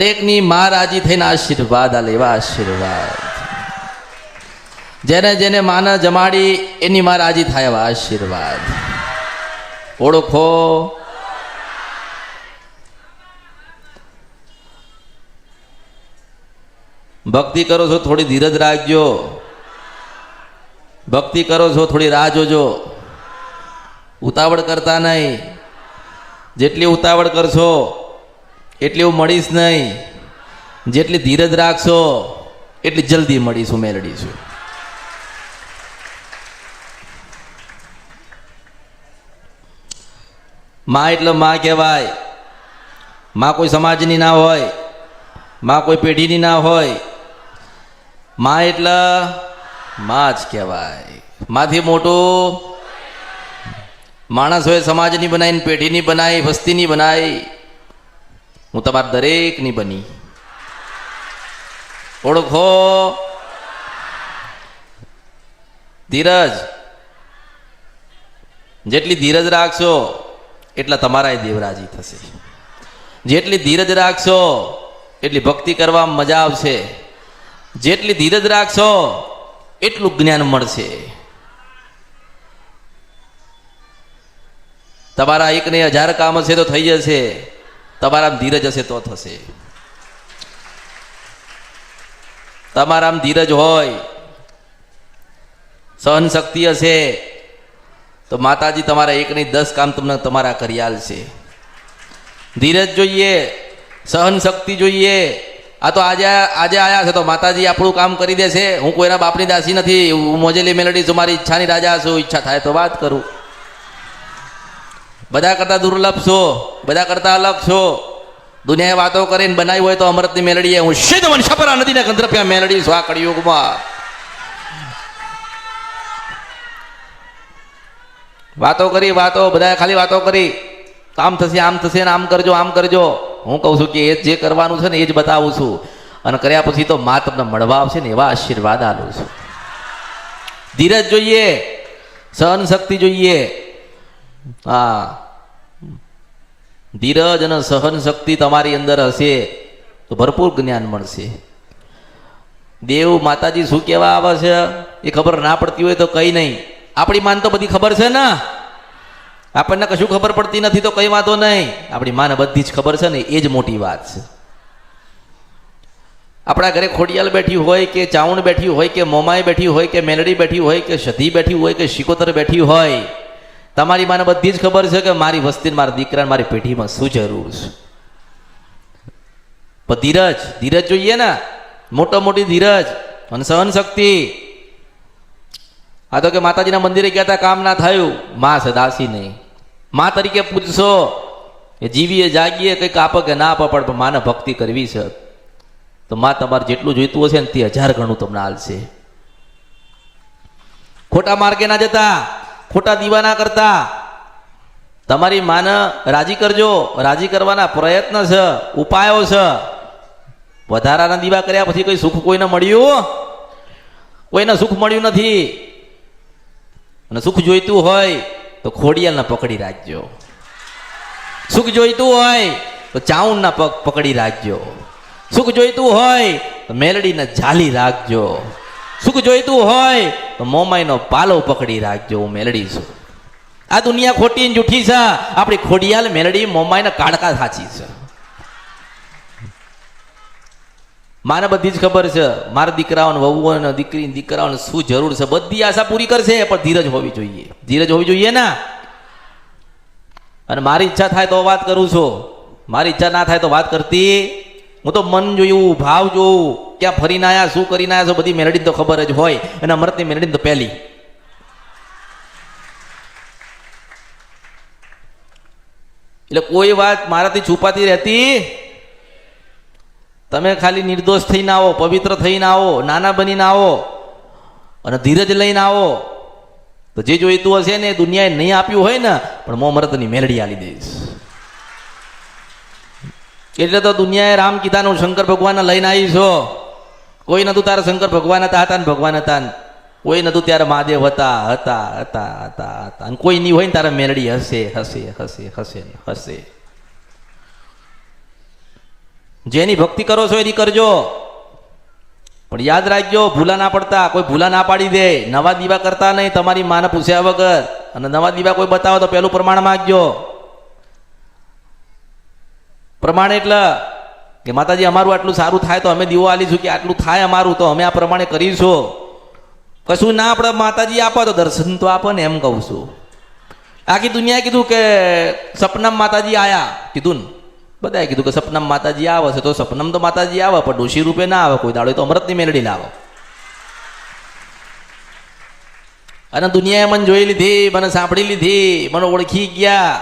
એકની માં રાજી થઈને આશીર્વાદ આલે એવા આશીર્વાદ. જેને જેને માને જમાડી એની માં રાજી થાય એવા આશીર્વાદ. ઓળખો ભક્તિ કરો છો થોડી ધીરજ રાખજો. ભક્તિ કરો છો થોડી રાહ જોજો. ઉતાવળ કરતા નહીં. જેટલી ઉતાવળ કરશો એટલી હું મળીશ નહીં. જેટલી ધીરજ રાખશો એટલી જલ્દી મળીશું, મેળવીશું. માં એટલે માં કહેવાય. માં કોઈ સમાજની ના હોય, માં કોઈ પેઢીની ના હોય. માં એટલે માં જ કહેવાય. માંથી મોટું માણસોએ સમાજની બનાવીને પેઢીની બનાવી, વસ્તીની બનાવી. હું તમારા દરેકની બની. ઓળખો ધીરજ. જેટલી ધીરજ રાખશો એટલા તમારા દેવરાજી થશે. જેટલી ધીરજ રાખશો એટલી ભક્તિ કરવામાં મજા આવશે. જેટલી ધીરજ રાખશો એટલું જ્ઞાન મળશે. તમારા એકને 1000 કામ હશે તો થઈ જશે. તમારામાં ધીરજ હશે તો થશે. તમારામાં ધીરજ હોય, સહન શક્તિ હશે તો માતાજી તમારા એકની 10 કામ તમને તમારા કરી આલશે. ધીરજ જોઈએ, સહન શક્તિ જોઈએ. આ તો આજે આયા છે તો માતાજી આપણું કામ કરી દેશે. હું કોઈના બાપની દાસી નથી. હું મોજેલી મેલડી છું, મારી ઈચ્છાની રાજા છું. ઈચ્છા થાય તો વાત કરું. બધા કરતા દુર્લભ છો, બધા કરતા અલગ છો. દુનિયાએ વાતો કરીને બનાવી હોય તો અમૃતની મેલડી. હું સિદ્ધ વંશપરા નદીના ગંધર્પ્યા મેલડી છું આ કળિયુગમાં. વાતો કરી, વાતો બધા ખાલી વાતો કરી. આમ થશે, આમ થશે ને આમ કરજો, આમ કરજો. હું કહું છું કે એ જે કરવાનું છે ને એ જ બતાવું છું. અને કર્યા પછી તો માં તમને મળવા આવશે ને એવા આશીર્વાદ આલું છું. ધીરજ જોઈએ, સહન શક્તિ જોઈએ. હા, ધીરજ અને સહન શક્તિ તમારી અંદર હશે તો ભરપૂર જ્ઞાન મળશે. દેવ માતાજી શું કહેવા આવે છે એ ખબર ના પડતી હોય તો કઈ નહીં. આપણી માન તો બધી ખબર છે ને. આપણને કશું ખબર પડતી નથી તો કઈ વાતો નહીં. આપણી માને બધી જ ખબર છે ને, એ જ મોટી વાત છે. આપણા ઘરે ખોડિયાલ બેઠી હોય કે ચાઉણ બેઠી હોય કે મોમાઈ બેઠી હોય કે મેલડી બેઠી હોય કે સધી બેઠી હોય કે શિકોતર બેઠી હોય, તમારી માને બધી જ ખબર છે કે મારી વસ્તી, મારા દીકરા, મારી પેઢીમાં શું જરૂર છે. પણ ધીરજ, ધીરજ જોઈએ ને. મોટી ધીરજ અને સહન શક્તિ. આ તો કે માતાજીના મંદિરે ગયા હતા, કામ ના થયું. માં છે, દાસી નહીં. માં તરીકે પૂછશો એ જીવીએ જાગીએ કંઈક આપે કે ના આપે, પણ માને ભક્તિ કરવી છે તો માં તમારે જેટલું જોઈતું હશે ને તે 1000 ગણું તમને આલશે. ખોટા માર્ગે ના જતા, ખોટા દીવા ના કરતા. તમારી માને રાજી કરજો. રાજી કરવાના પ્રયત્ન છે, ઉપાયો છે. વધારાના દીવા કર્યા પછી કોઈ સુખ કોઈને મળ્યું? કોઈને સુખ મળ્યું નથી. અને સુખ જોઈતું હોય તો ખોડિયાલને પકડી રાખજો. સુખ જોઈતું હોય તો ચાઉણના પગ પકડી રાખજો. સુખ જોઈતું હોય તો મેલડીને ઝાલી રાખજો. સુખ જોઈતું હોય તો મોમાઈનો પાલો પકડી રાખજો. હું મેલડી છું. આ દુનિયા ખોટી ને જૂઠી છે. આપણી ખોડિયાલ મેલડી મોમાઈના કાળકા સાચી છે. માને બધી જ ખબર છે મારા દીકરાઓને, વહુઓને, દીકરાઓને શું જરૂર છે. બધી આશા પૂરી કરશે, પણ ધીરજ હોવી જોઈએ. ધીરજ હોવી જોઈએ ને. અને મારી ઈચ્છા થાય તો વાત કરું છું, મારી ઈચ્છા ના થાય તો વાત કરતી. હું તો મન જોયું, ભાવ જોઉં, ક્યાં ફરીને આવ્યા, શું કરીને આવ્યા છો, બધી મેલડીને તો ખબર જ હોય. અને અમૃતની મેલડીને તો પહેલી. એટલે કોઈ વાત મારાથી છુપાતી રહેતી. તમે ખાલી નિર્દોષ થઈને આવો, પવિત્ર થઈને આવો, નાના બનીને આવો અને ધીરજ લઈને આવો તો જે જોઈતું હશે ને દુનિયાએ નહીં આપ્યું હોય ને, પણ મો અમૃતની મેલડી આલી દઈશ. એટલે તો દુનિયાએ રામ કીધાનું શંકર ભગવાનને લઈને આવી છો. કોઈ નતું તારે શંકર ભગવાન હતા ને ભગવાન હતા. કોઈ નતું ત્યારે મહાદેવ હતા. અને કોઈ નહીં હોય ને તારે મેલડી હશે. જેની ભક્તિ કરો છો એની કરજો, પણ યાદ રાખજો ભૂલા ના પડતા. કોઈ ભૂલા ના પાડી દે, નવા દીવા કરતા નહીં તમારી માને પૂછ્યા વગર. અને નવા દીવા કોઈ બતાવો તો પેલું પ્રમાણ માંગજો. પ્રમાણ એટલે કે માતાજી અમારું આટલું સારું થાય તો અમે દીવો આલીશું, કે આટલું થાય અમારું તો અમે આ પ્રમાણે કરીશું. કશું ના આપણે માતાજી આપો તો દર્શન તો આપો ને, એમ કહું છું. આખી દુનિયાએ કીધું કે સપનામાં માતાજી આયા, કીધું ને બધાએ કીધું કે સપનામાં માતાજી આવે છે, તો સપનામાં તો માતાજી આવે પણ ડોશી રૂપે ના આવે કોઈ દાડો, તો અમૃતની મેલડી લાવો. અને દુનિયાએ મને જોઈ લીધી, મને સાંભળી લીધી, મને ઓળખી ગયા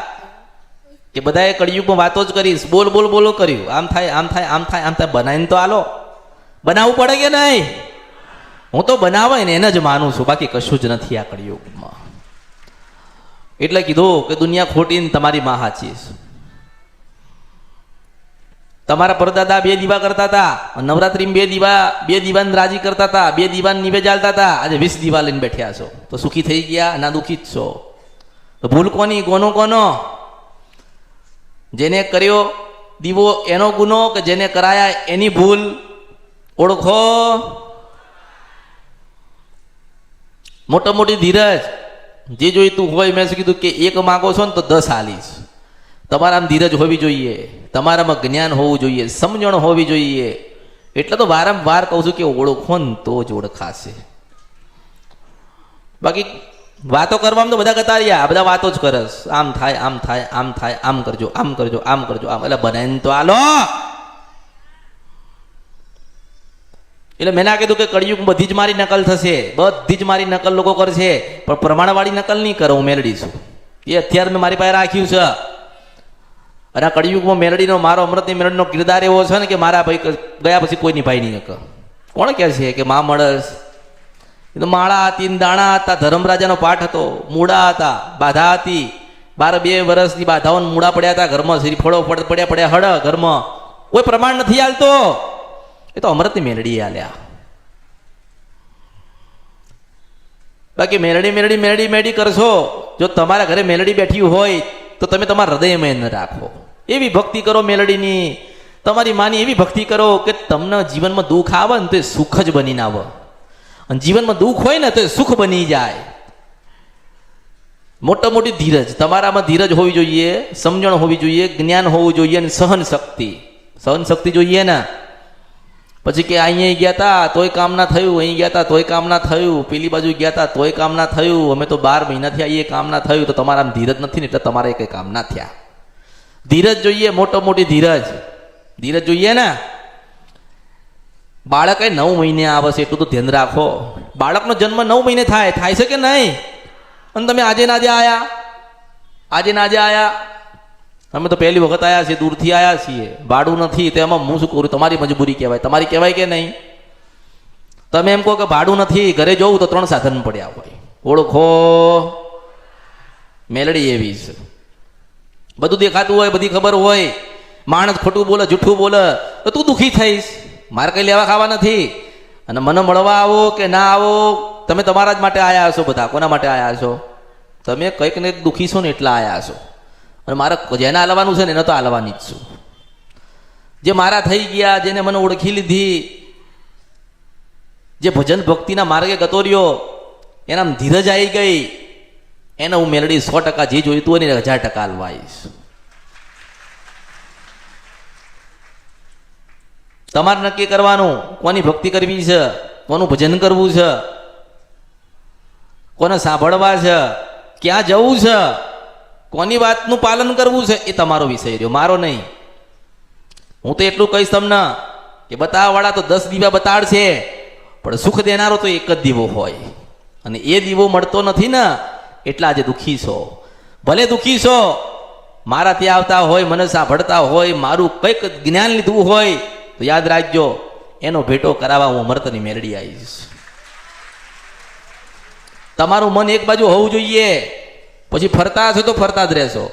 કે બધાએ કળિયુગમાં વાતો જ કરીશ, બોલ બોલ બોલો કર્યું, આમ થાય આમ થાય આમ થાય આમ થાય. બનાવીને તો આલો, બનાવવું પડે કે નહીં? હું તો બનાવે ને એને જ માનું છું, બાકી કશું જ નથી આ કળિયુગમાં. એટલે કીધું કે દુનિયા ખોટી ને તમારી માં સાચી છે. તમારા પરદાદા 2 દીવા કરતા હતા, નવરાત્રીમાં 2 દીવાને રાજી કરતા હતા, 2 દીવાને નીવે ચાલતા હતા. આજે 20 દીવા લઈને બેઠ્યા છો, તો સુખી થઈ ગયા ના દુઃખી જ છો? તો ભૂલ કોની, કોનો કોનો? જેને કર્યો દીવો એનો ગુનો કે જેને કરાયા એની ભૂલ? ઓળખો. મોટા મોટી ધીરજ, જે જોઈતું હોય. મેં કીધું કે 1 માગો છો ને તો 10 આલીશ. તમારામાં ધીરજ હોવી જોઈએ, તમારામાં જ્ઞાન હોવું જોઈએ, સમજણ હોવી જોઈએ. એટલે તો વારંવાર કહું છું કે ઓળખો ને તો જ ઓળખાશે. બાકી વાતો કરવામાં તો બધા કતાર્યા, બધા વાતો જ કરસ. આમ થાય આમ થાય આમ થાય, આમ કરજો આમ કરજો આમ કરજો આમ. એટલે બનાવીને તો આલો. એટલે મેં ના કીધું કે કળિયુગ બધી જ મારી નકલ થશે, બધી જ મારી નકલ લોકો કરશે, પણ પ્રમાણવાળી નકલ નહીં કરો. હું મેલડી છું, એ અત્યારે મેં મારી પાસે રાખ્યું છે. અને આ કળિયુગમાં મેલડીનો, મારો અમૃતની મેલડીનો કિરદાર એવો છે ને કે મારા ભાઈ ગયા પછી કોઈ નિભાઈ નહીં શકે. કોણ કહે છે કે મા મળસ? એ તો માળા હતી, દાણા હતા, ધર્મરાજાનો પાઠ હતો, મૂળા હતા, બાધા હતી. 12 વર્ષની બાધાઓ મૂળા પડ્યા હતા ઘરમાં, શ્રીફળો પડ્યા પડ્યા હળ ઘરમાં. કોઈ પ્રમાણ નથી હાલતો. એ તો અમૃતની મેલડી આલ્યા. બાકી મેલડી મેલડી મેલડી મેલડી કરશો, જો તમારા ઘરે મેલડી બેઠી હોય તો તમે તમારા હૃદયમાં ન રાખો. એવી ભક્તિ કરો મેલડીની, તમારી માની એવી ભક્તિ કરો કે તમને જીવનમાં દુઃખ આવે ને તો એ સુખ જ બનીને આવે, અને જીવનમાં દુઃખ હોય ને તો એ સુખ બની જાય. મોટા મોટી ધીરજ, તમારામાં ધીરજ હોવી જોઈએ, સમજણ હોવી જોઈએ, જ્ઞાન હોવું જોઈએ, અને સહન શક્તિ જોઈએ ને. પછી કે અહીંયા ગયા હતા તોય કામ ના થયું, અહીં ગયા હતા તોય કામ ના થયું, પેલી બાજુ ગયા હતા તોય કામ ના થયું, અમે તો 12 મહિનાથી આવીએ કામ ના થયું. તો તમારામાં ધીરજ નથી ને એટલે તમારે કંઈ કામ ના થયા. ધીરજ જોઈએ, મોટો મોટી ધીરજ જોઈએ ને. બાળક 9 મહિને આવે છે એટલું તો ધ્યાન રાખો. બાળકનો જન્મ 9 મહિને થાય છે કે નહીં? અને તમે આજે ના આયા. અમે તો પહેલી વખત આવ્યા છીએ, દૂરથી આવ્યા છીએ, ભાડું નથી, તો એમાં હું શું કરું? તમારી મજબૂરી કહેવાય, તમારી કહેવાય કે નહીં? તમે એમ કહો કે ભાડું નથી, ઘરે જવું તો 3 સાધન પડ્યા હોય. ઓળખો, મેલડી એવી છે. બધું દેખાતું હોય, બધી ખબર હોય, માણસ ખોટું બોલે, જૂઠું બોલે તો તું દુઃખી થઈશ. મારે કંઈ લેવા ખાવા નથી. અને મને મળવા આવો કે ના આવો, તમે તમારા જ માટે આવ્યા છો. બધા કોના માટે આવ્યા છો? તમે કંઈક ને દુઃખી છો ને એટલા આવ્યા છો. અને મારે જેને હાલવાનું છે ને એને તો હાલવાની જ છું. જે મારા થઈ ગયા, જેને મને ઓળખી લીધી, જે ભજન ભક્તિના માર્ગે ગતો રહ્યો, એનામાં ધીરજ આવી ગઈ, એને હું મેલડી 100% જે જોઈતું હોય ને 1000% હાલવા આવીશ. તમારે નક્કી કરવાનું કોની ભક્તિ કરવી છે, કોનું ભજન કરવું છે, કોને સાંભળવા છે, ક્યાં જવું છે, કોની વાતનું પાલન કરવું છે, એ તમારો વિષય રહ્યો, મારો નહીં. હું તો એટલું કહીશ તમને કે બતાવવાળા તો 10 દીવા બતાડશે, પણ સુખ દેનારો તો એક જ દીવો હોય. અને એ દીવો મળતો નથી ને એટલે આજે દુઃખી છો. ભલે દુઃખી છો, મારા ત્યાં આવતા હોય, મને સાંભળતા હોય, મારું કંઈક જ્ઞાન લીધું હોય તો યાદ રાખજો, એનો ભેટો કરાવવા હું અમૃતની મેલડી આવીશ. તમારું મન એક બાજુ હોવું જોઈએ, પછી ફરતા હશો તો ફરતા જ રહેશો.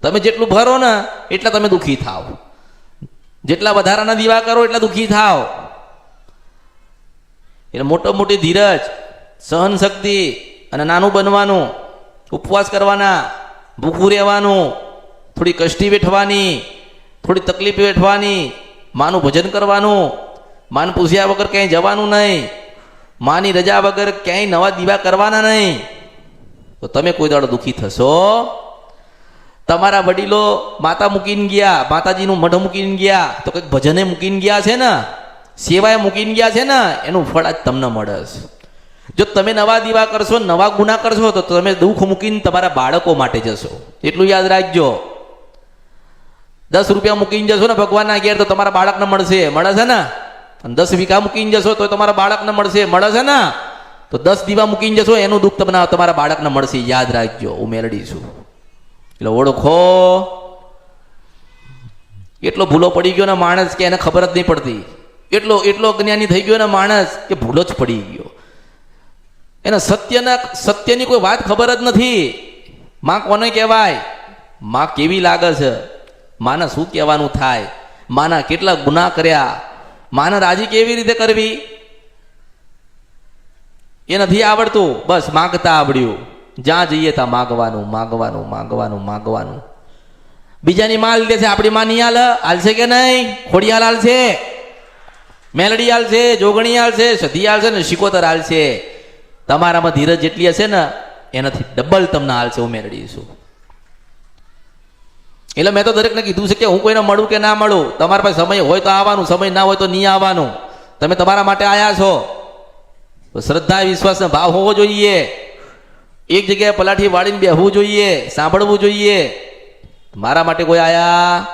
તમે જેટલું ફરો ને એટલા તમે દુઃખી થાવ, જેટલા વધારાના દીવા કરો એટલા દુઃખી થાવ. એટલે મોટી ધીરજ, સહન શક્તિ અને નાનું બનવાનું, ઉપવાસ કરવાના, ભૂખું રહેવાનું, થોડી કષ્ટી વેઠવાની, થોડી તકલીફ વેઠવાની, માનું ભજન કરવાનું, માન પૂછ્યા વગર ક્યાંય જવાનું નહીં, માની રજા વગર ક્યાંય નવા દીવા કરવાના નહીં. તો તમે કોઈ દાડો દુઃખી થશો? તમારા વડીલો માતા મૂકીને ગયા, માતાજીનું મઢ મૂકીને ગયા, તો કંઈક ભજને મૂકીને ગયા છે ને, સેવાએ મૂકીને ગયા છે ને, એનું ફળ આજ તમને મળે છે. જો તમે નવા દીવા કરશો, નવા ગુના કરશો, તો તમે દુઃખ મૂકીને તમારા બાળકો માટે જશો. એટલું યાદ રાખજો. 10 રૂપિયા મૂકીને જશો ને ભગવાનના ઘેર, તો તમારા બાળકને મળશે, મળે છે ને. અને 10 વીઘા મૂકીને જશો તો તમારા બાળકને મળશે, મળે છે ને. તો 10 દીવા મૂકીને જશો એનું દુઃખ તમને તમારા બાળકને મળશે. યાદ રાખજો, હું મેળડી છું. એટલે ઓળખો. એટલો ભૂલો પડી ગયો ને માણસ કે એને ખબર જ નહીં પડતી. એટલો અજ્ઞાની થઈ ગયો ને માણસ કે ભૂલો જ પડી ગયો. એને સત્યની કોઈ વાત ખબર જ નથી. માં કોને કહેવાય, માં કેવી લાગે છે, માને શું કહેવાનું થાય, માના કેટલા ગુના કર્યા, માને રાજી કેવી રીતે કરવી એ નથી આવડતું. બસ માગતા આવડ્યું. જ્યાં જઈએ ત્યાં માગવાનું, માગવાનું, માગવાનું, માગવાનું. બીજાની માં લીધે છે, આપણી માં નહીં હાલશે કે નહીં? ખોડિયાલ હાલશે, મેલડી હાલશે, જોગણી હાલશે, સધી હાલશે ને શિકોતર હાલશે. તમારામાં ધીરજ જેટલી હશે ને એનાથી ડબલ તમને હાલશે. હું મેળડી છું. એટલે મેં તો દરેકને કીધું છે કે હું કોઈને મળું કે ના મળું, તમારા પાસે સમય હોય તો આવવાનું, સમય ના હોય તો નહીં આવવાનું. તમે તમારા માટે આવ્યા છો. શ્રદ્ધા વિશ્વાસ ને ભાવ હોવો જોઈએ. એક જગ્યાએ પલાઠી વાળીને બેહવું જોઈએ, સાંભળવું જોઈએ. મારા માટે કોઈ આયા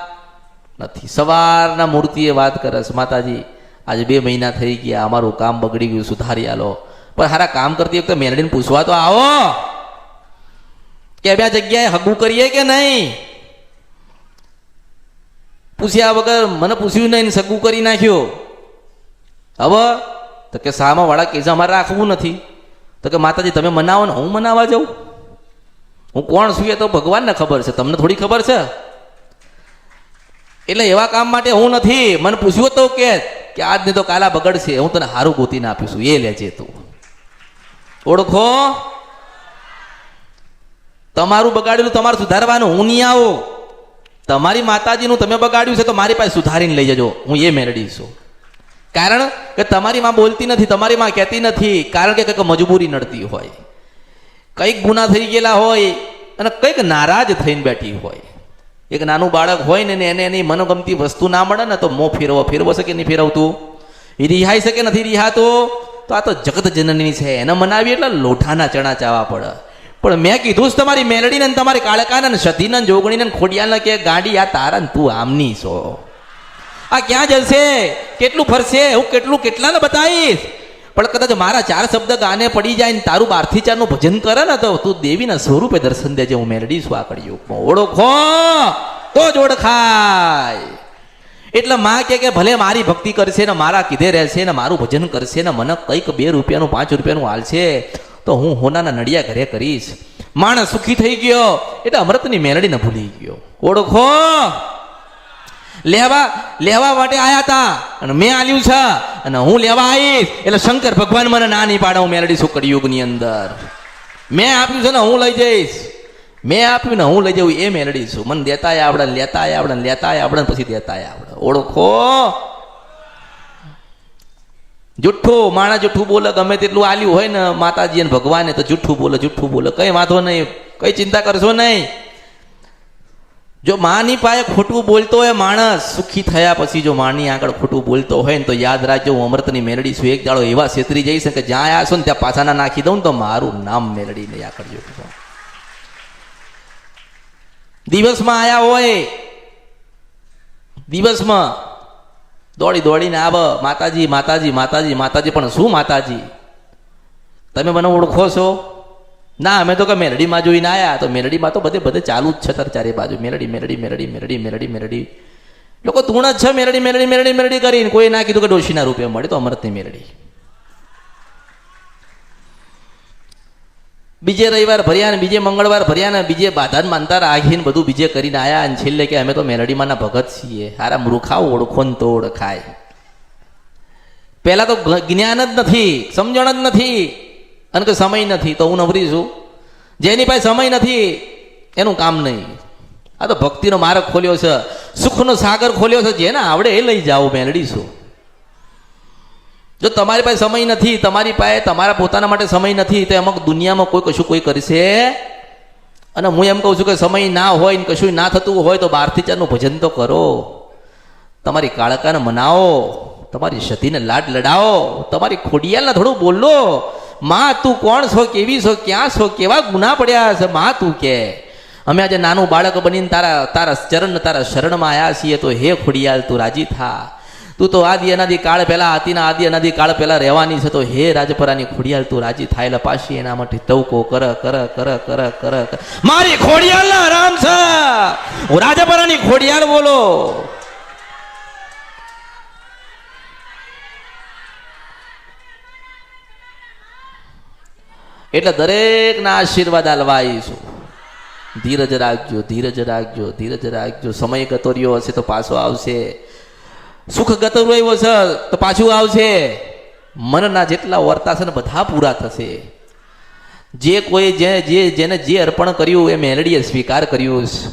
નથી. સવારના મૂર્તિએ વાત કરે છે, માતાજી આજે 2 મહિના થઈ ગયા, અમારું કામ બગડી ગયું, સુધારી આલો. પણ હારા કામ કરતી વખતે મેલડીને પૂછવા તો આવો કે બે જગ્યાએ હગું કરીએ કે નહીં. પૂછ્યા વગર મને પૂછ્યું નહીં, સગું કરી નાખ્યું. હવે તો કે સામા વાળા કે અમારે રાખવું નથી. તો કે માતાજી તમે મનાવો ને હું મનાવવા જાઉં? હું કોણ છું એ તો ભગવાનને ખબર છે, તમને થોડી ખબર છે. એટલે એવા કામ માટે હું નથી. મને પૂછ્યું તો કે આજને તો કાલા બગડશે, હું તને હારું ગોતીને આપીશું, એ લેજે તું. ઓળખો. તમારું બગાડેલું તમારે સુધારવાનું, હું નહીં આવું. તમારી માતાજીનું તમે બગાડ્યું છે તો મારી પાસે સુધારીને લઈ જજો, હું એ મેળડી છું. કારણ કે તમારી માં બોલતી નથી, તમારી માં કહેતી નથી, કારણ કે કંઈક મજબૂરી નડતી હોય, કંઈક ગુના થઈ ગયેલા હોય અને કંઈક નારાજ થઈને બેઠી હોય. એક નાનું બાળક હોય ને એને એની મનોગમતી વસ્તુ ના મળે ને તો મોં ફેરવો શકે નહીં ફેરવતું, એ રિહાઈ શકે નથી રિહાતું. તો આ તો જગત જનની છે, એને મનાવી એટલે લોઠાના ચણા ચાવા પડે. પણ મેં કીધું જ તમારી મેલડીને તમારી કાળકાને સધીને જોગણીને ખોડિયાલને કે ગાડી આ તારા ને તું આમની છો, આ ક્યાં જશે, કેટલું ફરશે, હું કેટલાને બતાવીશ. પણ કદાચ મારા 4 શબ્દ ગાને પડી જાય ને તારું 12 થી 4 નું ભજન કરે ને તો તું દેવીના સ્વરૂપે દર્શન દેજે. હું મેલડી છું આ કળિયુગમાં. ઓળખો તો જ ઓળખાય. એટલે માં કે ભલે મારી ભક્તિ કરશે ને મારા કીધે રહેશે ને મારું ભજન કરશે ને મને કંઈક 2 રૂપિયાનું 5 રૂપિયાનું હાલશે તો હું હોનાના નડિયા ઘરે કરીશ. માણસ સુખી થઈ ગયો એટલે અમૃતની મેલડીને ભૂલી ગયો. ઓળખો. લેવા માટે આયા હતા અને મેં આલ્યું છે અને હું લેવા આવીશ એટલે શંકર ભગવાન મને ના નહીં પાડે. હું મેલડી છું કળિયુગની અંદર. મેં આપ્યું છે ને હું લઈ જઈશ, મેં આપ્યું ને હું લઈ જવું, એ મેલડી છું. મને દેતા આવડે, લેતા આવડે, લેતા આવડે પછી દેતા આવડે. ઓળખો. જુઠ્ઠું માણસ જુઠ્ઠું બોલે, ગમે તેટલું આલ્યું હોય ને માતાજી અને ભગવાને તો જુઠ્ઠું બોલે. કઈ વાંધો નહીં, કઈ ચિંતા કરશો નહીં. જો માની પાસે ખોટું બોલતો હોય માણસ, સુખી થયા પછી જો માની આગળ ખોટું બોલતો હોય ને તો યાદ રાખજો હું અમૃતની મેલડી છું. એક દાડો એવા છેતરી જઈશ કે જ્યાં આવ્યા છો ને ત્યાં પાછાના નાખી દઉં ને તો મારું નામ મેલડી નહીં આકડજો. દિવસમાં આયા હોય, દિવસમાં દોડીને આવે માતાજી માતાજી માતાજી માતાજી. પણ શું માતાજી? તમે મને ઓળખો છો? ના, અમે તો કે મેલડીમાં જોઈને આવ્યા. તો મેલડીમાં તો બધે ચાલુ જ છે, ચારે બાજુ મેલડી મેલડી મેલડી મેલડી મેલડી મેલડી. લોકો તું જ છે મેલડી મેલડી મેલડી મેલડી કરીને. કોઈ ના કીધું કે ડોશીના રૂપે મળે તો અમૃતની મેલડી. બીજે રવિવાર ભર્યા ને બીજે મંગળવાર ભર્યા ને બીજે બાધા માનતા રાખીને બધું બીજે કરીને આવ્યા અને છેલ્લે કે અમે તો મેલડીમાંના ભગત છીએ. હારા મૂર્ખાઓ ઓળખો ને તો ઓળખાય. પહેલા તો જ્ઞાન જ નથી, સમજણ જ નથી અને કે સમય નથી તો હું નવરી છું. જેની પાસે સમય નથી એનું કામ નહીં. આ તો ભક્તિનો માર્ગ ખોલ્યો છે, સુખનો સાગર ખોલ્યો છે, જેને આવડે એ લઈ જાઓ મેલડીશું. જો તમારી પાસે સમય નથી, તમારી પાસે તમારા પોતાના માટે સમય નથી, તો એમાં દુનિયામાં કોઈ કશું કોઈ કરશે. અને હું એમ કહું છું કે સમય ના હોય ને કશું ના થતું હોય તો 12 થી 4 નું ભજન તો કરો, તમારી કાળકાને મનાવો, તમારી સતીને લાડ લડાવો, તમારી ખોડિયાલને થોડું બોલો, માં તું કોણ છો, કેવી છો, ક્યાં છો, કેવા ગુના પડ્યા છે માં તું કે. અમે આજે નાનું બાળક બનીને તારા તારા શરણમાં આવ્યા છીએ, તો હે ખોડિયાલ તું રાજી થા. તું તો આદિ અનાદિ કાળ પહેલા હતી ને આદિ અનાદિ કાળ પહેલા રહેવાની છે, તો હે રાજપરાની ખોડિયાલ તું રાજી થાય. એટલે પાછી એના માટે તવકો કર કર કર કર કર મારી ખોડિયાલ ના આરામ છે, હું રાજપરાની ખોડિયાલ બોલો. એટલે દરેકના આશીર્વાદ આલવા આવીશું. ધીરજ રાખજો, ધીરજ રાખજો, ધીરજ રાખજો. સમય ગતો રહ્યો હશે તો પાછો આવશે, સુખ ગતો રહ્યો છે તો પાછું આવશે. મનના જેટલા વર્તા છે ને બધા પૂરા થશે. જે કોઈ જેને જે અર્પણ કર્યું એ મેલડીએ સ્વીકાર કર્યું છે.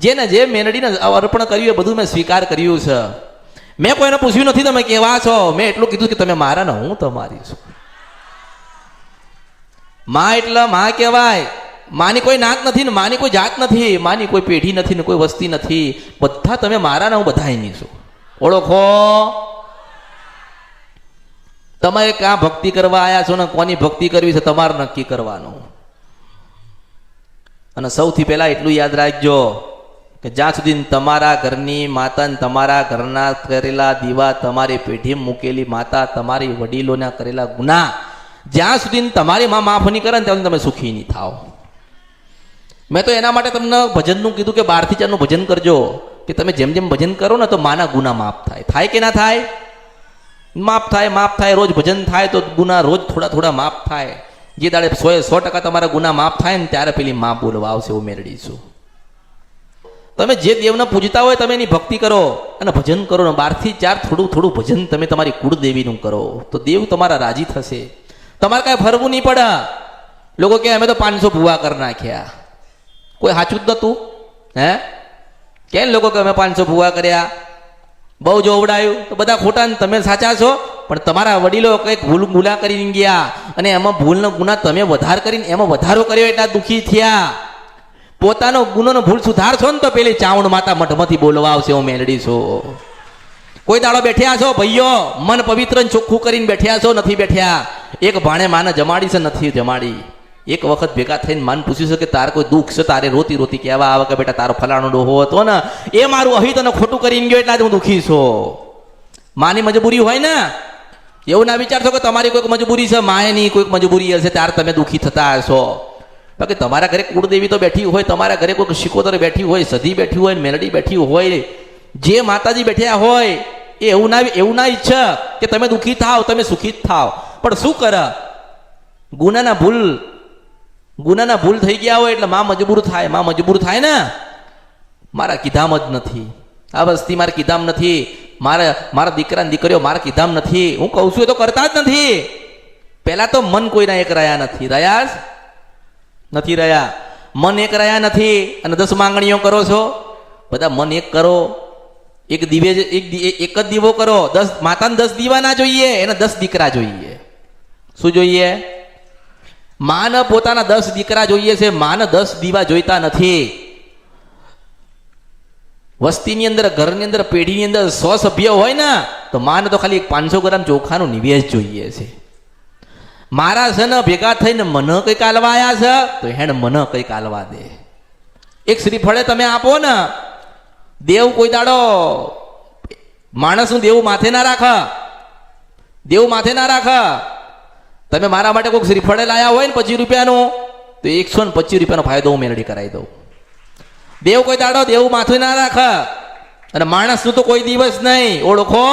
જેને જે મેલડીને અર્પણ કર્યું એ બધું મેં સ્વીકાર કર્યું છે. મેં કોઈને પૂછ્યું નથી તમે કેવા છો, મેં એટલું કીધું કે તમે મારા ને હું તમારી છું. માં એટલે માં કહેવાય. માની કોઈ નાત નથી ને માની કોઈ જાત નથી, માની કોઈ પેઢી નથી ને કોઈ વસ્તી નથી. બધા તમે મારા ને હું બધાની છું. ઓળખો. તમે ક્યાં ભક્તિ કરવા આવ્યા છો ને કોની ભક્તિ કરવી છે તમારે નક્કી કરવાનું. અને સૌથી પહેલા એટલું યાદ રાખજો કે જ્યાં સુધી તમારા ઘરની માતા ને તમારા ઘરના કરેલા દીવા, તમારી પેઢી મૂકેલી માતા, તમારી વડીલોના કરેલા ગુના જ્યાં સુધી તમારી માં માફ નહીં કરે ને ત્યાં સુધી તમે સુખી નહીં થાવ. મેં તો એના માટે તમને ભજનનું કીધું કે 12 થી 4 નું ભજન કરજો, કે તમે જેમ જેમ ભજન કરો ને તો માના ગુના માફ થાય. થાય કે ના થાય? માફ થાય, માફ થાય. રોજ ભજન થાય તો ગુના રોજ થોડા થોડા માફ થાય. જે દાડે 100% તમારા ગુના માફ થાય ને ત્યારે પેલી માં બોલવા આવશે, હું મેળવીશું. તમે જે દેવને પૂજતા હોય તમે એની ભક્તિ કરો અને ભજન કરો ને 12 થી 4 થોડું થોડું ભજન તમે તમારી કુળદેવીનું કરો તો દેવ તમારા રાજી થશે. તમારે કાંઈ ફરવું નહીં પડે. લોકો કે અમે તો 500 ભૂવા કરી નાખ્યા, કોઈ સાચું જ નતું. હે કેમ લોકો કે અમે 500 ભૂવા કર્યા, બહુ જોવડાયું, તો બધા ખોટા ને તમે સાચા છો. પણ તમારા વડીલો કંઈક ગુના કરીને ગયા અને એમાં ભૂલનો ગુના તમે વધાર કરીને એમાં વધારો કર્યો એટલા દુઃખી થયા. પોતાનો ગુનો ભૂલ સુધારશો ને તો પેલી ચાવણ માતા મઠમાંથી બોલવા આવશે, હું મેલડી છું. કોઈ દાડો બેઠ્યા છો ભાઈઓ, મન પવિત્ર ચોખ્ખું કરીને બેઠ્યા છો? નથી બેઠ્યા. એક ભાણે માને જમાડી છે? નથી જમાડી. એક વખત ભેગા થઈને માન પૂછ્યું છે કે તારે કોઈ દુઃખ છે? તારે રોતી રોતી કહેવા આવે કે બેટા તારો ફલાણો ડોહો હતો ને એ મારું અહિત અને ખોટું કરીને ગયો એટલે હું દુઃખી છું. માની મજબૂરી હોય ને, એવું ના વિચારશો કે તમારી કોઈક મજબૂરી છે, માયની કોઈક મજબૂરી હશે ત્યારે તમે દુઃખી થતા હશો. બાકી તમારા ઘરે કુળદેવી તો બેઠી હોય, તમારા ઘરે કોઈક શિકોતર બેઠી હોય, સધી બેઠી હોય, મેલડી બેઠી હોય, જે માતાજી બેઠ્યા હોય એ એવું ના ઈચ્છે કે તમે દુઃખી થાવ, તમે સુખી જ થાવ. પણ શું કરે, ગુનાના ભૂલ થઈ ગયા હોય એટલે માં મજબૂર થાય. માં મજબૂર થાય ને, મારા કીધામ જ નથી, આ વસ્તી મારે કીધામ નથી, મારા દીકરા દીકરીઓ મારા કીધામ નથી, હું કહું છું એ તો કરતા જ નથી. પહેલા તો મન કોઈના એક રહ્યા નથી. રહ્યા નથી રહ્યા, મન એક રહ્યા નથી. અને 10 માંગણીઓ કરો છો, બધા મન એક કરો. એક જ દીવો કરો. 10 માતાને 10 દીવા ના જોઈએ, એને 10 દીકરા જોઈએ. શું જોઈએ? માને પોતાના 10 દીકરા જોઈએ છે, માને 10 દીવા જોઈતા નથી. વસ્તીની અંદર, ઘરની અંદર, પેઢીની અંદર 100 સભ્ય હોય ને તો માને તો ખાલી 500 ગ્રામ ચોખાનું નિવેશ જોઈએ છે. મારા છે ને ભેગા થઈને મને કંઈક આલવા આવ્યા છે તો હેણ મને કંઈક આલવા દે. એક શ્રીફળે તમે આપો ને, દેવ કોઈ દાડો માણસનું દેવું માથે ના રાખે, દેવું માથે ના રાખે. તમે મારા માટે કોઈક શ્રીફળે લાયા હોય ને 25 રૂપિયાનું તો 125 રૂપિયાનો ફાયદો હું મેળવી કરાવી દઉં. દેવ કોઈ દાડો દેવું માથું ના રાખે. અને માણસનું તો કોઈ દિવસ નહીં. ઓળખો.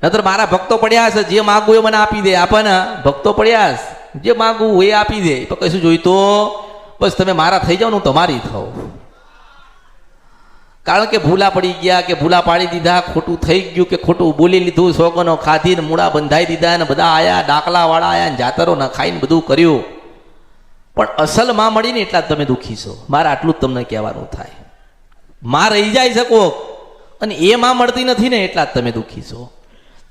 નતર મારા ભક્તો પડ્યા છે, જે માગવું એ મને આપી દે. આપણને ભક્તો પડ્યા છે, જે માગવું એ આપી દે. તો કશું જોઈતું બસ તમે મારા થઈ જાઓ ને હું તમારી થઉં. કારણ કે ભૂલા પડી ગયા કે ભૂલા પાડી દીધા, ખોટું થઈ ગયું કે ખોટું બોલી લીધું, સોગનો ખાધીને મૂળા બંધાઈ દીધા ને બધા આયા, ડાકલા વાળા આયા ને જાતરો ન ખાઈને બધું કર્યું. પણ અસલ માં મળીને એટલા જ તમે દુઃખી છો. મારે આટલું જ તમને કહેવાનું થાય. માં રહી જાય શકો અને એ માં મળતી નથી ને એટલા જ તમે દુઃખી છો.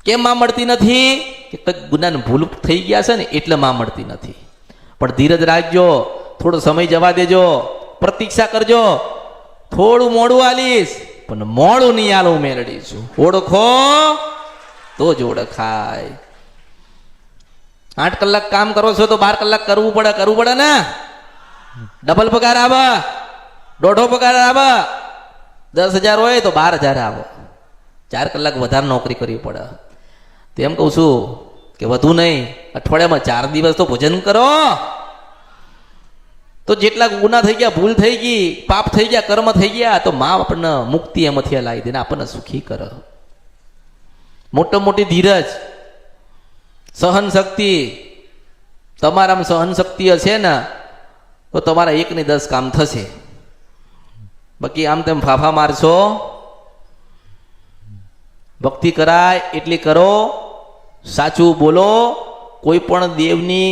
કેમ માં મળતી નથી? કે કંઈક ગુનાને ભૂલ થઈ ગયા છે ને એટલે માં મળતી નથી. પણ ધીરજ રાખજો, થોડો સમય જવા દેજો, પ્રતીક્ષા કરજો. થોડું મોડું આલીશ પણ મોડું નહીં આલું મેળવીશું. ઓળખો તો જ ઓળખાય. 8 કલાક કામ કરો છો તો 12 કલાક કરવું પડે ને. ડબલ પગાર આવે, દોઢો પગાર આવે. 10,000 હોય તો 12,000 આવે. 4 કલાક વધારે નોકરી કરવી પડે. તેમ કહું છું કે વધુ નહીં, અઠવાડિયામાં 4 દિવસ તો ભોજન કરો. તો જેટલા ગુના થઈ ગયા, ભૂલ થઈ ગઈ, પાપ થઈ ગયા, કર્મ થઈ ગયા, તો માં આપણને મુક્તિ એમાંથી લાવી દે ને આપણને સુખી કરે. મોટી ધીરજ, સહન શક્તિ. તમારામાં સહન શક્તિ હશે ને તો તમારા 1 ની 10 કામ થશે. બાકી આમ તેમ ફાફા મારશો. ભક્તિ કરાય એટલી કરો, સાચું બોલો, કોઈ પણ દેવની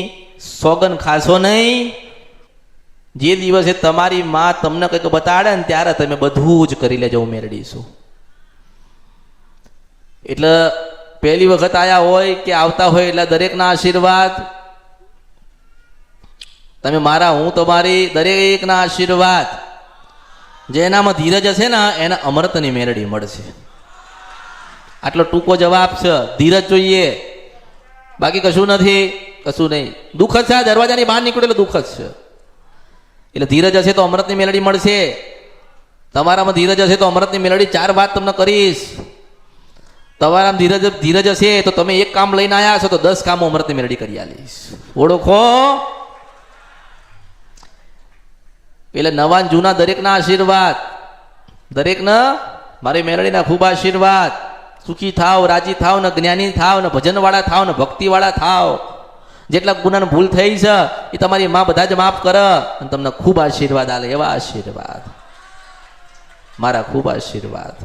સોગન ખાશો નહીં. જે દિવસે તમારી માં તમને કંઈક બતાડે ને ત્યારે તમે બધું જ કરી લેજો, મેળવીશું. એટલે પહેલી વખત આયા હોય કે આવતા હોય એટલે દરેકના આશીર્વાદ. તમે મારા, હું તમારી, દરેકના આશીર્વાદ. જેનામાં ધીરજ હશે ને એને અમૃતની મેળડી મળશે. આટલો ટૂંકો જવાબ છે. ધીરજ જોઈએ, બાકી કશું નથી, કશું નહીં. દુઃખ જ છે, આ દરવાજાની બહાર નીકળેલું દુઃખ જ છે. એટલે ધીરજ હશે તો અમૃતની મેળડી મળશે. તમારામાં ધીરજ હશે તો અમૃતની મેળડી. 4 વાત તમને કરીશ. તમારામાં ધીરજ હશે તો તમે 1 કામ લઈને આવ્યા છો તો 10 કામો અમૃતની મેળડી કરી આલીશ. ઓળખો. એટલે નવા જૂના દરેકના આશીર્વાદ. દરેકના મારી મેળડીના ખૂબ આશીર્વાદ. સુખી થાવ, રાજી થાવ, ને જ્ઞાની થાવ, ને ભજનવાળા થાવ, ને ભક્તિવાળા થાવ. જેટલા ગુનાને ભૂલ થઈ છે એ તમારી માં બધા જ માફ કરે અને તમને ખૂબ આશીર્વાદ આલે. એવા આશીર્વાદ, મારા ખૂબ આશીર્વાદ.